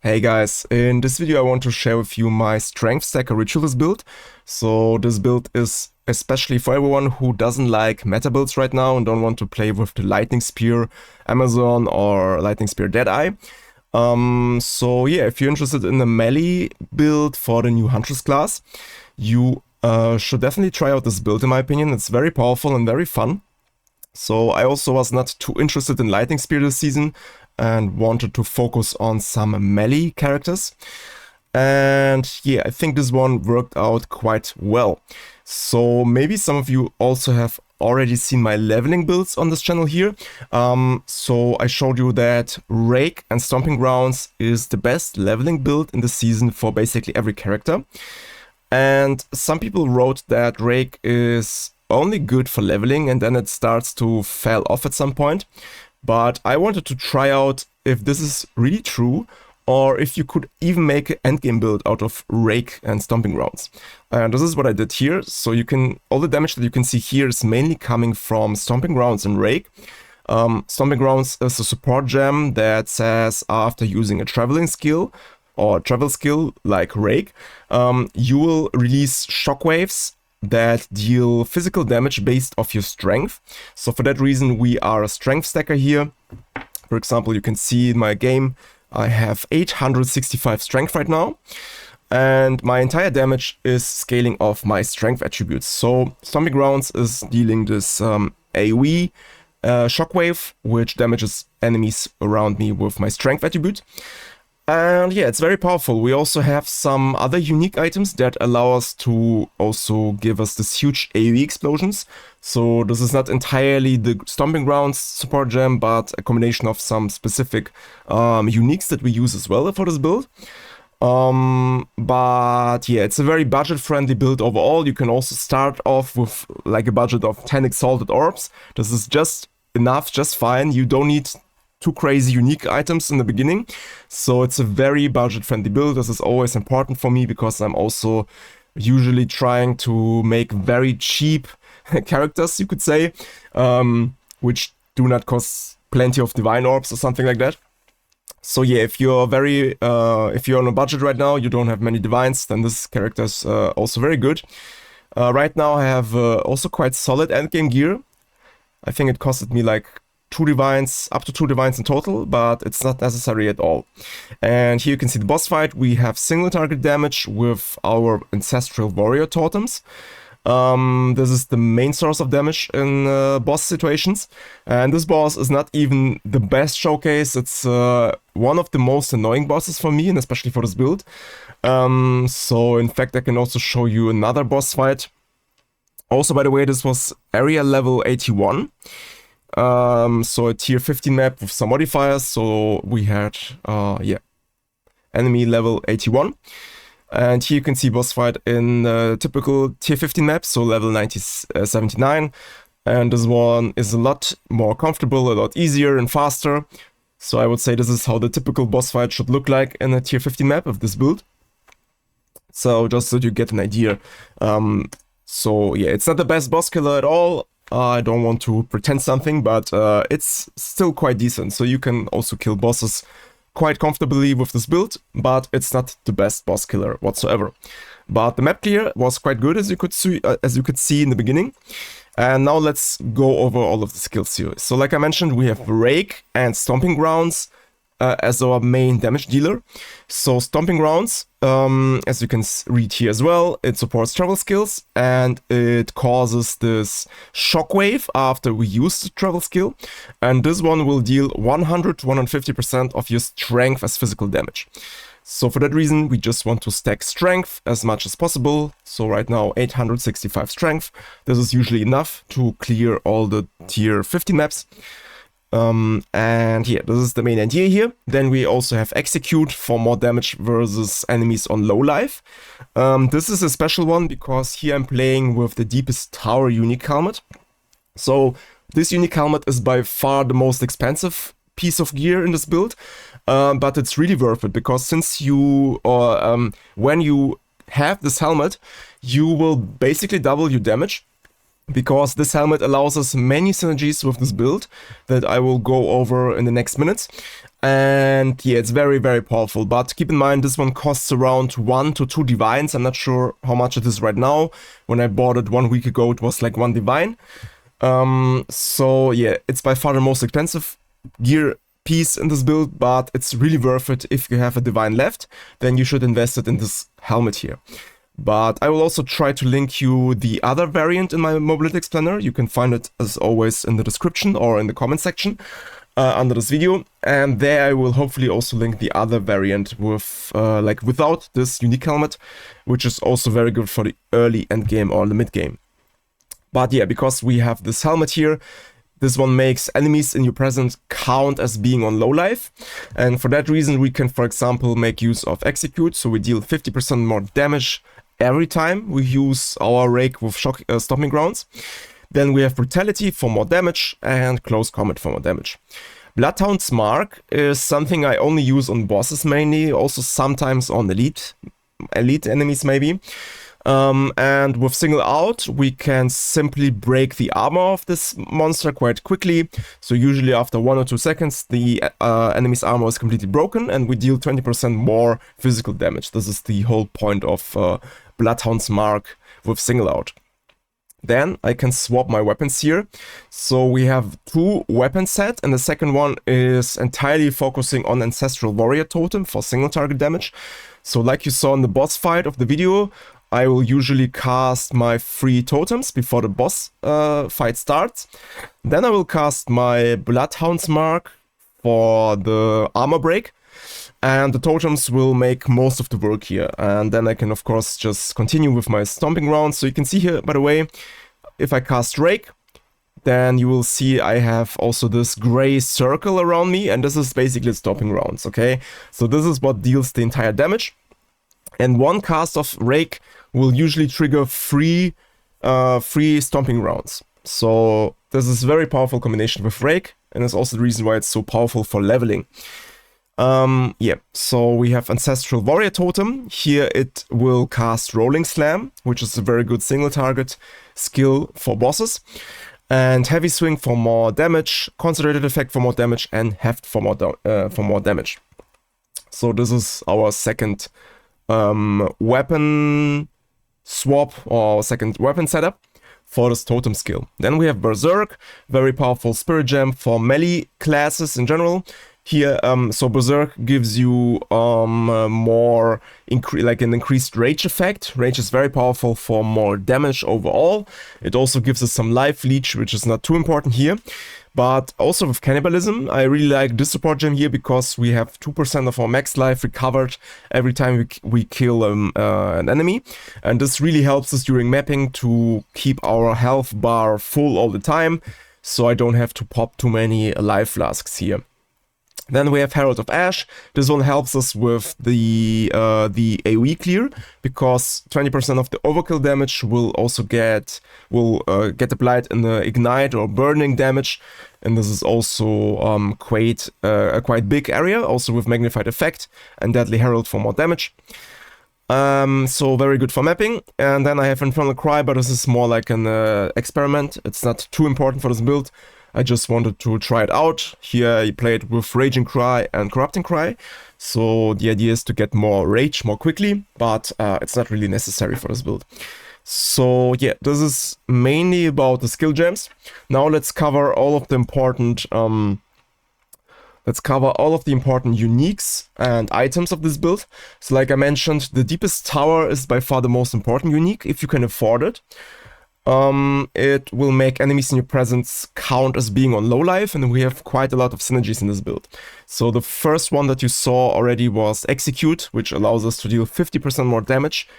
Hey guys, in this video I want to share with you my Strength Stacker Ritualist build. So this build is especially for everyone who doesn't like meta builds right now and don't want to play with the Lightning Spear Amazon or Lightning Spear Deadeye. So yeah, if you're interested in a melee build for the new Huntress class, you should definitely try out this build in my opinion. It's very powerful and very fun. So I also was not too interested in Lightning Spear this season and wanted to focus on some melee characters. And yeah, I think this one worked out quite well. So maybe some of you also have already seen my leveling builds on this channel here. So I showed you that Rake and Stomping Grounds is the best leveling build in the season for basically every character. And some people wrote that Rake is only good for leveling and then it starts to fall off at some point. But I wanted to try out if this is really true or if you could even make an endgame build out of Rake and Stomping Grounds. And this is what I did here. So you can, all the damage that you can see here is mainly coming from Stomping Grounds and Rake. Stomping Grounds is a support gem that says after using a traveling skill or travel skill like Rake, you will release shockwaves that deal physical damage based off your strength. So for that reason, we are a strength stacker here. For example, you can see in my game, I have 865 strength right now. And my entire damage is scaling off my strength attributes. So Stomping Grounds is dealing this AoE shockwave, which damages enemies around me with my strength attribute. And yeah, it's very powerful. We also have some other unique items that allow us to also give us this huge AoE explosions. So this is not entirely the Stomping Grounds support gem, but a combination of some specific uniques that we use as well for this build. But yeah, it's a very budget-friendly build overall. You can also start off with like a budget of 10 Exalted Orbs. This is just enough, just fine. You don't need too crazy unique items in the beginning. So it's a very budget-friendly build. This is always important for me because I'm also usually trying to make very cheap characters, you could say, which do not cost plenty of divine orbs or something like that. So yeah, if you're on a budget right now, you don't have many divines, then this character is also very good. Right now I have also quite solid endgame gear. I think it costed me like up to two divines in total, but it's not necessary at all. And here you can see the boss fight. We have single target damage with our ancestral warrior totems. This is the main source of damage in boss situations. And this boss is not even the best showcase. It's one of the most annoying bosses for me, and especially for this build. So in fact, I can also show you another boss fight. Also, by the way, this was area level 81. So a tier 15 map with some modifiers. So we had, enemy level 81. And here you can see boss fight in typical tier 15 maps, so level 79. And this one is a lot more comfortable, a lot easier and faster. So I would say this is how the typical boss fight should look like in a tier 15 map of this build. So just so you get an idea. So yeah, it's not the best boss killer at all. I don't want to pretend something, but it's still quite decent. So you can also kill bosses quite comfortably with this build, but it's not the best boss killer whatsoever. But the map clear was quite good, as you could see in the beginning. And now let's go over all of the skills here. So like I mentioned, we have Rake and Stomping Grounds as our main damage dealer. So Stomping Grounds, as you can read here as well, it supports travel skills and it causes this shockwave after we use the travel skill. And this one will deal 100 to 150% of your strength as physical damage. So for that reason, we just want to stack strength as much as possible. So right now, 865 strength. This is usually enough to clear all the tier 50 maps. And yeah, this is the main idea here. Then we also have Execute for more damage versus enemies on low life. This is a special one because here I'm playing with the Deepest Tower unique helmet. So this unique helmet is by far the most expensive piece of gear in this build, but it's really worth it because since when you have this helmet, you will basically double your damage. Because this helmet allows us many synergies with this build that I will go over in the next minutes. And yeah, it's very, very powerful. But keep in mind, this one costs around 1 to 2 divines. I'm not sure how much it is right now. When I bought it 1 week ago, it was like 1 divine. So yeah, it's by far the most expensive gear piece in this build, but it's really worth it. If you have a divine left, then you should invest it in this helmet here. But I will also try to link you the other variant in my Mobilitics planner. You can find it as always in the description or in the comment section under this video. And there I will hopefully also link the other variant with like without this unique helmet, which is also very good for the early end game or the mid game. But yeah, because we have this helmet here, this one makes enemies in your presence count as being on low life. And for that reason, we can, for example, make use of Execute. So we deal 50% more damage every time we use our Rake with Stomping Grounds. Then we have Brutality for more damage and Close Combat for more damage. Bloodhound's Mark is something I only use on bosses mainly, also sometimes on elite enemies maybe. And with Single Out, we can simply break the armor of this monster quite quickly. So usually after 1 or 2 seconds, the enemy's armor is completely broken and we deal 20% more physical damage. This is the whole point of Bloodhound's Mark with Single Out. Then I can swap my weapons here. So we have 2 weapon sets, and the second one is entirely focusing on Ancestral Warrior Totem for single target damage. So like you saw in the boss fight of the video, I will usually cast my 3 totems before the boss fight starts. Then I will cast my Bloodhound's Mark for the armor break. And the totems will make most of the work here. And then I can, of course, just continue with my Stomping Grounds. So you can see here, by the way, if I cast Rake, then you will see I have also this gray circle around me. And this is basically Stomping Grounds, okay? So this is what deals the entire damage. And 1 cast of Rake will usually trigger 3 Stomping Grounds. So this is a very powerful combination with Rake. And it's also the reason why it's so powerful for leveling. Yeah, so we have Ancestral Warrior Totem. Here it will cast Rolling Slam, which is a very good single target skill for bosses. And Heavy Swing for more damage, Concentrated Effect for more damage, and Heft for more damage. So this is our second weapon swap or second weapon setup for this totem skill. Then we have Berserk, very powerful spirit gem for melee classes in general. Here, so Berserk gives you more like an increased rage effect. Rage is very powerful for more damage overall. It also gives us some life leech, which is not too important here. But also with Cannibalism, I really like this support gem here because we have 2% of our max life recovered every time we kill an enemy. And this really helps us during mapping to keep our health bar full all the time, so I don't have to pop too many life flasks here. Then we have Herald of Ash. This one helps us with the AoE clear, because 20% of the overkill damage will also get applied in the ignite or burning damage, and this is also a quite big area, also with magnified effect and Deadly Herald for more damage. So very good for mapping. And then I have Infernal Cry, but this is more like an experiment. It's not too important for this build. I just wanted to try it out. Here I played with Raging Cry and Corrupting Cry. So the idea is to get more rage more quickly, but it's not really necessary for this build. So yeah, this is mainly about the skill gems. Now let's cover all of the important uniques and items of this build. So like I mentioned, the Deepest Tower is by far the most important unique if you can afford it. It will make enemies in your presence count as being on low life, and we have quite a lot of synergies in this build. So the first one that you saw already was Execute, which allows us to deal 50% more damage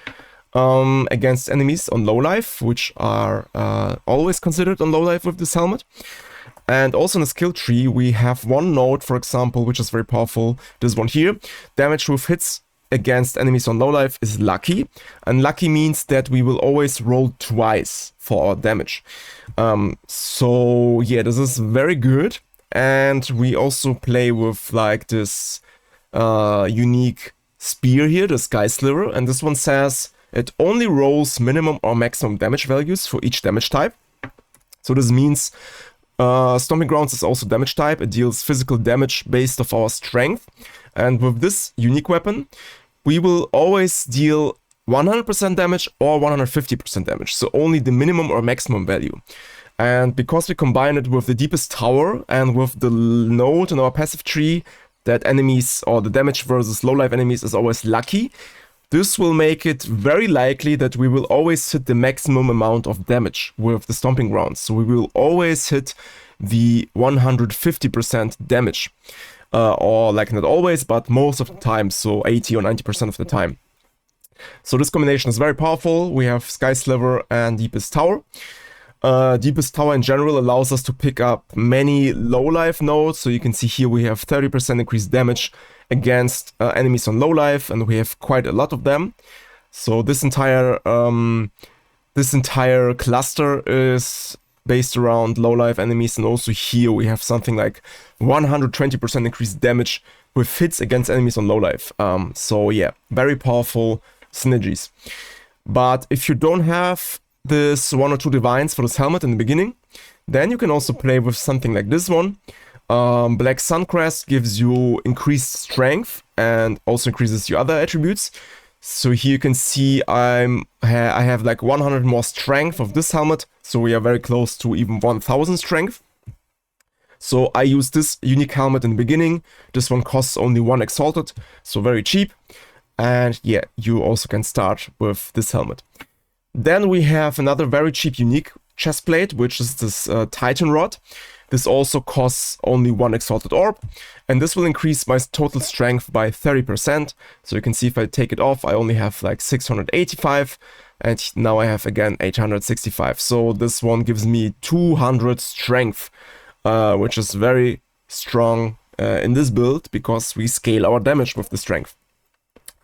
against enemies on low life, which are always considered on low life with this helmet. And also in the skill tree, we have one node, for example, which is very powerful. This one here, damage with hits against enemies on low life is lucky, and lucky means that we will always roll twice for our damage. So yeah, this is very good. And we also play with like this unique spear here, the Sky Sliver, and this one says it only rolls minimum or maximum damage values for each damage type. So this means Stomping Grounds is also damage type. It deals physical damage based off our strength. And with this unique weapon, we will always deal 100% damage or 150% damage. So only the minimum or maximum value. And because we combine it with the Deepest Tower and with the node in our passive tree that enemies or the damage versus low life enemies is always lucky, this will make it very likely that we will always hit the maximum amount of damage with the Stomping Grounds. So we will always hit the 150% damage. Or like not always, but most of the time, so 80 or 90% of the time. So this combination is very powerful. We have Sky Sliver and Deepest Tower. Deepest Tower in general allows us to pick up many low life nodes. So you can see here we have 30% increased damage against enemies on low life, and we have quite a lot of them. So this entire cluster is based around low life enemies, and also here we have something like 120% increased damage with hits against enemies on low life. So yeah, very powerful synergies. But if you don't have this one or two divines for this helmet in the beginning, then you can also play with something like this one. Black Suncrest gives you increased strength and also increases your other attributes. So here you can see I have like 100 more strength of this helmet, so we are very close to even 1000 strength. So I use this unique helmet in the beginning. This one costs only 1 Exalted, so very cheap. And yeah, you also can start with this helmet. Then we have another very cheap unique chestplate, which is this Titan Rod. This also costs only 1 Exalted Orb, and this will increase my total strength by 30%. So you can see if I take it off, I only have like 685, and now I have again 865. So this one gives me 200 strength, which is very strong in this build because we scale our damage with the strength.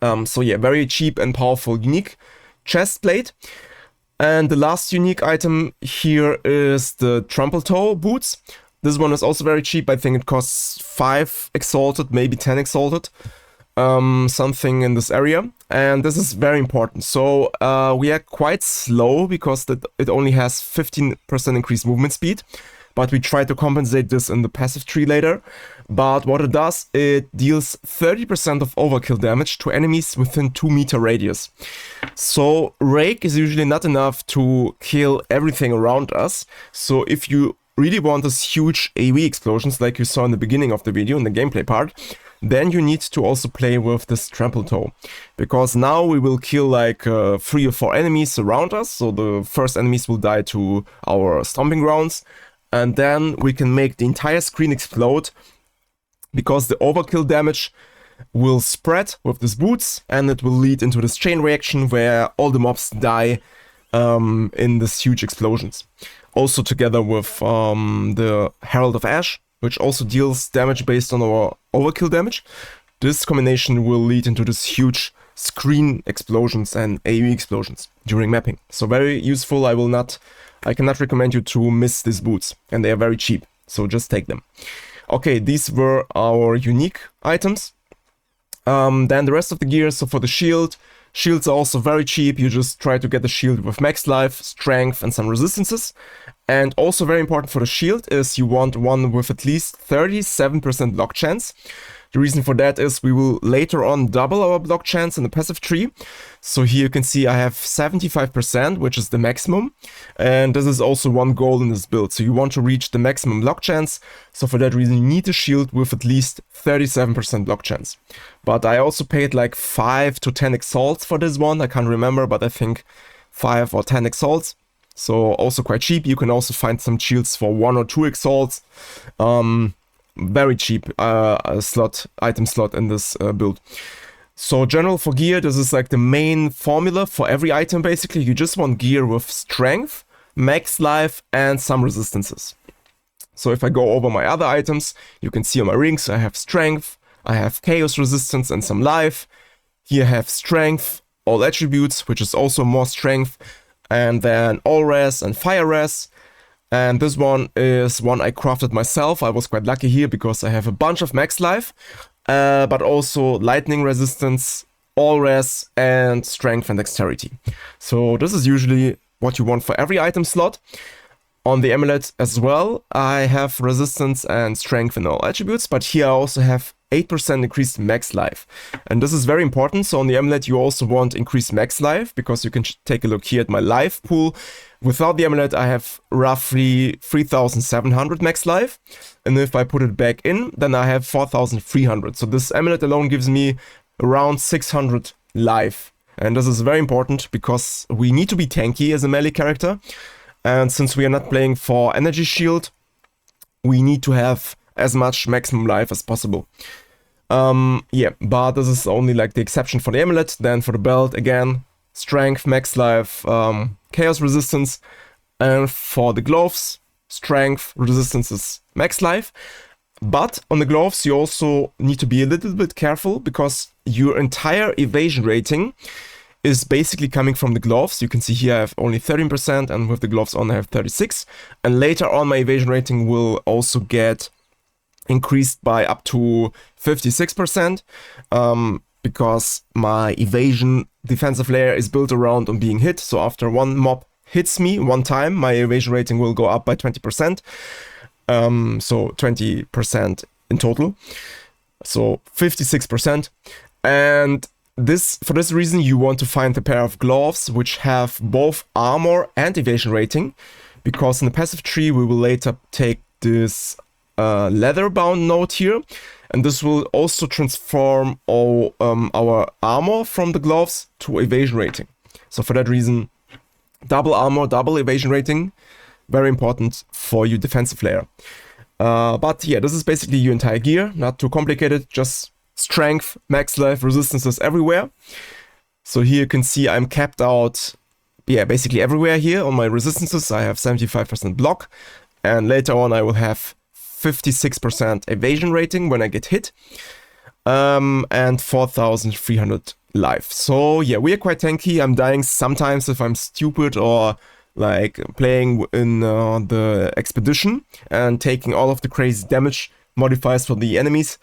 So yeah, very cheap and powerful unique chestplate. And the last unique item here is the Trample Toe boots. This one is also very cheap. I think it costs 5 Exalted, maybe 10 Exalted, something in this area. And this is very important. So we are quite slow because it only has 15% increased movement speed. But we try to compensate this in the passive tree later. But what it does, it deals 30% of overkill damage to enemies within 2-meter radius. So Rake is usually not enough to kill everything around us. So if you really want this huge AoE explosions like you saw in the beginning of the video in the gameplay part, then you need to also play with this Trample Toe. Because now we will kill like 3 or 4 enemies around us. So the first enemies will die to our Stomping Grounds. And then we can make the entire screen explode because the overkill damage will spread with these boots, and it will lead into this chain reaction where all the mobs die in these huge explosions. Also together with the Herald of Ash, which also deals damage based on our overkill damage. This combination will lead into this huge screen explosions and AoE explosions during mapping. So very useful. I cannot recommend you to miss these boots, and they are very cheap, so just take them. Okay, these were our unique items. Then the rest of the gear, so for the shields are also very cheap. You just try to get the shield with max life, strength, and some resistances. And also very important for the shield is you want one with at least 37% block chance. The reason for that is we will later on double our block chance in the passive tree. So here you can see I have 75%, which is the maximum. And this is also one goal in this build. So you want to reach the maximum block chance. So for that reason, you need a shield with at least 37% block chance. But I also paid like 5 to 10 exalts for this one. I can't remember, but I think 5 or 10 exalts. So also quite cheap. You can also find some shields for 1 or 2 exalts. Very cheap item slot in this build. So general for gear, this is like the main formula for every item basically. You just want gear with strength, max life, and some resistances. So if I go over my other items, you can see on my rings I have strength, I have chaos resistance and some life. Here I have strength, all attributes, which is also more strength, and then all res and fire res. And this one is one I crafted myself. I was quite lucky here because I have a bunch of max life, but also lightning resistance, all res, and strength and dexterity. So this is usually what you want for every item slot. On the amulet as well, I have resistance and strength in all attributes, but here I also have 8% increased max life. And this is very important. So on the amulet, you also want increased max life, because you can take a look here at my life pool. Without the amulet, I have roughly 3,700 max life. And if I put it back in, then I have 4,300. So this amulet alone gives me around 600 life. And this is very important because we need to be tanky as a melee character. And since we are not playing for energy shield, we need to have as much maximum life as possible. Yeah, but this is only like the exception for the amulet. Then for the belt, again, strength, max life, chaos resistance. And for the gloves, strength, resistance is max life. But on the gloves, you also need to be a little bit careful, because your entire evasion rating is basically coming from the gloves. You can see here I have only 13%, and with the gloves on I have 36%. And later on my evasion rating will also get increased by up to 56%, because my evasion defensive layer is built around on being hit. So after one mob hits me one time, my evasion rating will go up by 20%. So 20% in total. So 56%. And for this reason, you want to find a pair of gloves which have both armor and evasion rating, because in the passive tree we will later take this leather bound node here, and this will also transform all our armor from the gloves to evasion rating. So for that reason, double armor, double evasion rating, very important for your defensive layer. But yeah, this is basically your entire gear, not too complicated, just strength, max life, resistances everywhere. So here you can see I'm capped out, yeah, basically everywhere here. On my resistances I have 75% block, and later on I will have 56% evasion rating when I get hit, and 4,300 life. So yeah, we are quite tanky. I'm dying sometimes if I'm stupid or like playing in the expedition and taking all of the crazy damage modifiers for the enemies.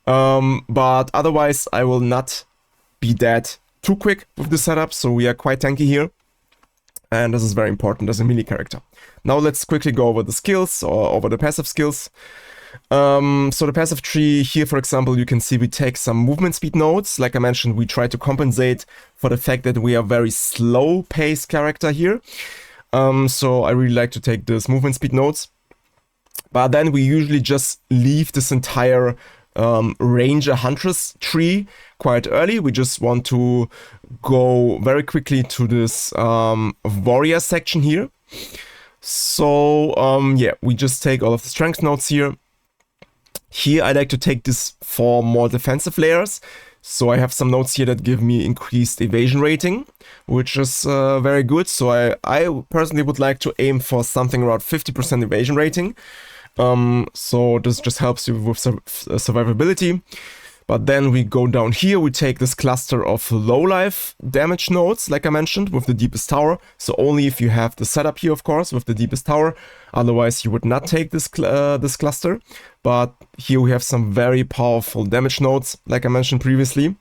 But otherwise I will not be dead too quick with the setup, so we are quite tanky here. And this is very important as a melee character. Now let's quickly go over the skills, or over the passive skills. So the passive tree here, for example, you can see we take some movement speed nodes. Like I mentioned, we try to compensate for the fact that we are very slow paced character here. So I really like to take this movement speed nodes. But then we usually just leave this entire Ranger Huntress tree quite early. We just want to go very quickly to this warrior section here. So yeah, we just take all of the strength nodes here. Here I like to take this for more defensive layers. So I have some nodes here that give me increased evasion rating, which is very good. So I personally would like to aim for something around 50% evasion rating. So this just helps you with survivability. But then we go down here, we take this cluster of low life damage nodes, like I mentioned, with the deepest tower. So only if you have the setup here, of course, with the deepest tower. Otherwise you would not take this cluster. But here we have some very powerful damage nodes, like I mentioned previously.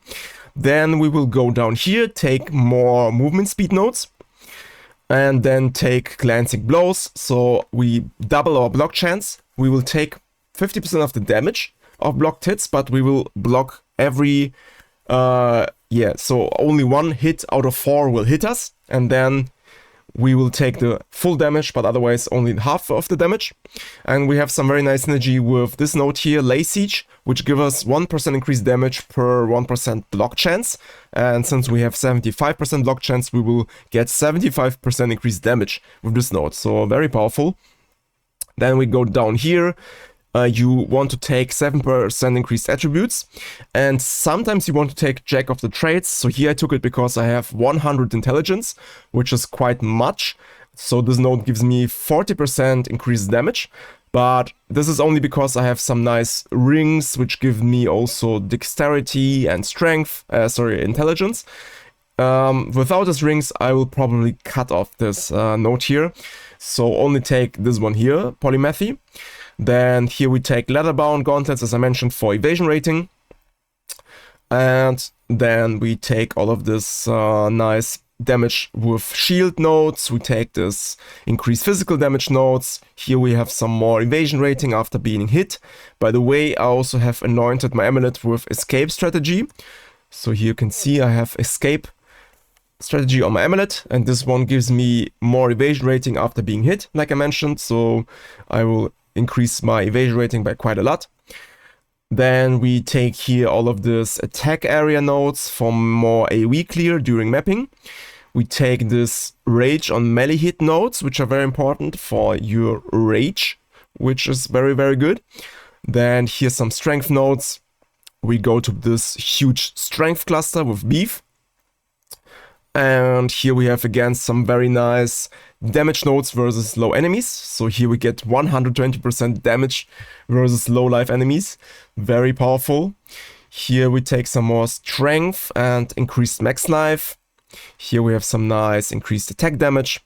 Then we will go down here, take more movement speed nodes, and then take glancing blows. So we double our block chance. We will take 50% of the damage of blocked hits, but we will block every, yeah, so only one hit out of 4 will hit us, and then we will take the full damage, but otherwise only half of the damage. And we have some very nice synergy with this node here, Lay Siege, which gives us 1% increased damage per 1% block chance. And since we have 75% block chance, we will get 75% increased damage with this node. So very powerful. Then we go down here. You want to take 7% increased attributes, and sometimes you want to take Jack of the Trades. So here I took it because I have 100 intelligence, which is quite much. So this node gives me 40% increased damage, but this is only because I have some nice rings which give me also dexterity and strength, intelligence. Without these rings I will probably cut off this node here. So only take this one here, Polymathy. Then here we take leather-bound gauntlets, as I mentioned, for evasion rating. And then we take all of this nice damage with shield nodes, we take this increased physical damage nodes. Here we have some more evasion rating after being hit. By the way, I also have anointed my amulet with escape strategy. So here you can see I have escape strategy on my amulet, and this one gives me more evasion rating after being hit, like I mentioned. So I will increase my evasion rating by quite a lot. Then we take here all of this attack area nodes for more AoE clear during mapping. We take this rage on melee hit nodes, which are very important for your rage, which is very, very good. Then here's some strength nodes. We go to this huge strength cluster with beef. And here we have again some very nice damage nodes versus low enemies. So here we get 120% damage versus low life enemies. Very powerful. Here we take some more strength and increased max life. Here we have some nice increased attack damage.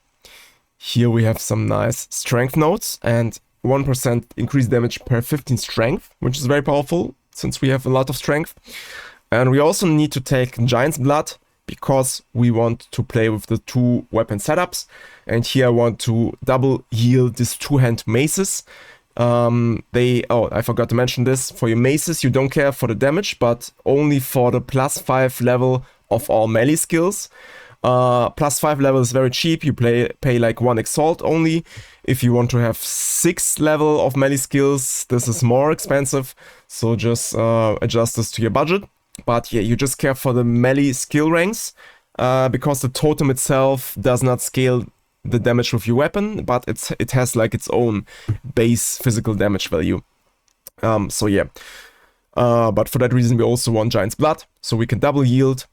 Here we have some nice strength nodes and 1% increased damage per 15 strength, which is very powerful since we have a lot of strength. And we also need to take Giant's Blood, because we want to play with the 2 weapon setups. And here I want to double yield these 2-hand maces. I forgot to mention this, for your maces you don't care for the damage, but only for the +5 level of all melee skills. +5 level is very cheap, you pay like 1 exalt only. If you want to have 6 level of melee skills, this is more expensive, so just adjust this to your budget. But yeah, you just care for the melee skill ranks, because the totem itself does not scale the damage with your weapon, but it has like its own base physical damage value. So yeah, but for that reason we also want Giant's Blood, so we can double yield.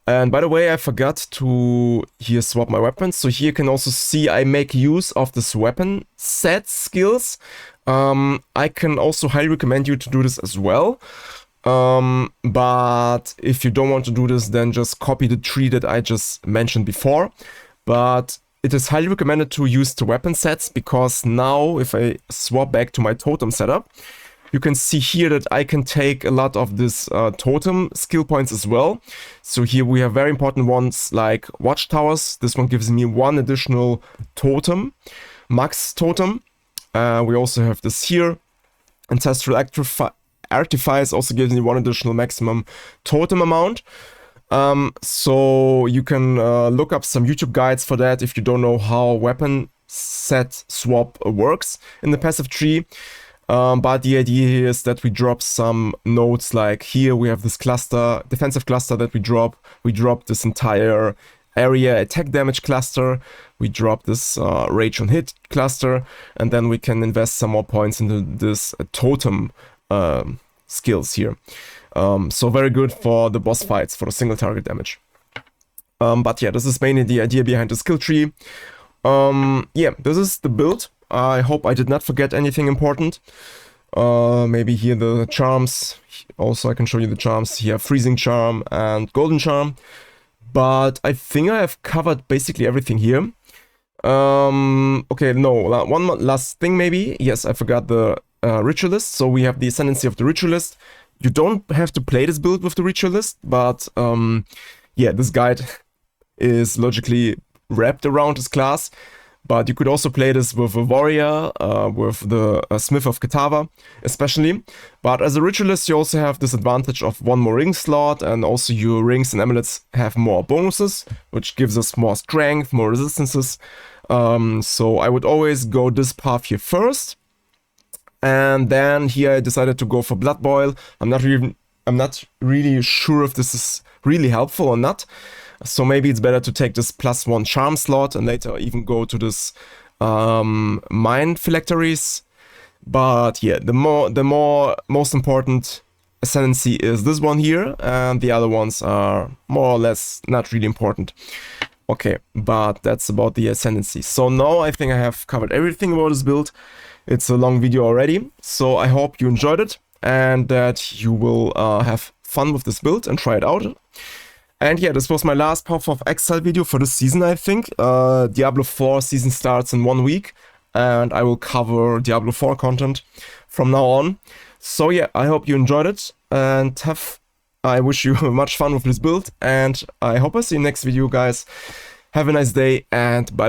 And by the way, I forgot to here swap my weapons. So here you can also see I make use of this weapon set skills. I can also highly recommend you to do this as well. But if you don't want to do this, then just copy the tree that I just mentioned before. But it is highly recommended to use the weapon sets, because now if I swap back to my totem setup, you can see here that I can take a lot of this totem skill points as well. So here we have very important ones like watchtowers. This one gives me 1 additional totem, max totem. We also have this here, ancestral artifice also gives me 1 additional maximum totem amount. So you can look up some YouTube guides for that if you don't know how weapon set swap works in the passive tree. But the idea here is that we drop some nodes, like here we have this cluster, defensive cluster that we drop. We drop this entire area attack damage cluster. We drop this rage on hit cluster, and then we can invest some more points into this totem skills here. So very good for the boss fights, for the single target damage. But yeah, this is mainly the idea behind the skill tree. Yeah, this is the build. I hope I did not forget anything important. Maybe here the charms. Also I can show you the charms here, freezing charm and golden charm. But I think I have covered basically everything here. Okay, no, one more last thing maybe. Yes, I forgot the Ritualist. So we have the Ascendancy of the Ritualist. You don't have to play this build with the Ritualist, but yeah, this guide is logically wrapped around this class. But you could also play this with a warrior, with the Smith of Katava, especially. But as a Ritualist, you also have this advantage of 1 more ring slot, and also your rings and amulets have more bonuses, which gives us more strength, more resistances. So I would always go this path here first. And then here I decided to go for Blood Boil. I'm not really sure if this is really helpful or not. So maybe it's better to take this +1 charm slot and later even go to this mind phylacteries. But yeah, the most important ascendancy is this one here, and the other ones are more or less not really important. Okay, but that's about the ascendancy. So now I think I have covered everything about this build. It's a long video already, so I hope you enjoyed it and that you will have fun with this build and try it out. And yeah, this was my last Path of Exile video for this season, I think. Diablo 4 season starts in 1 week, and I will cover Diablo 4 content from now on. So yeah, I hope you enjoyed it, and have I wish you much fun with this build, and I hope I see you next video, guys. Have a nice day, and bye.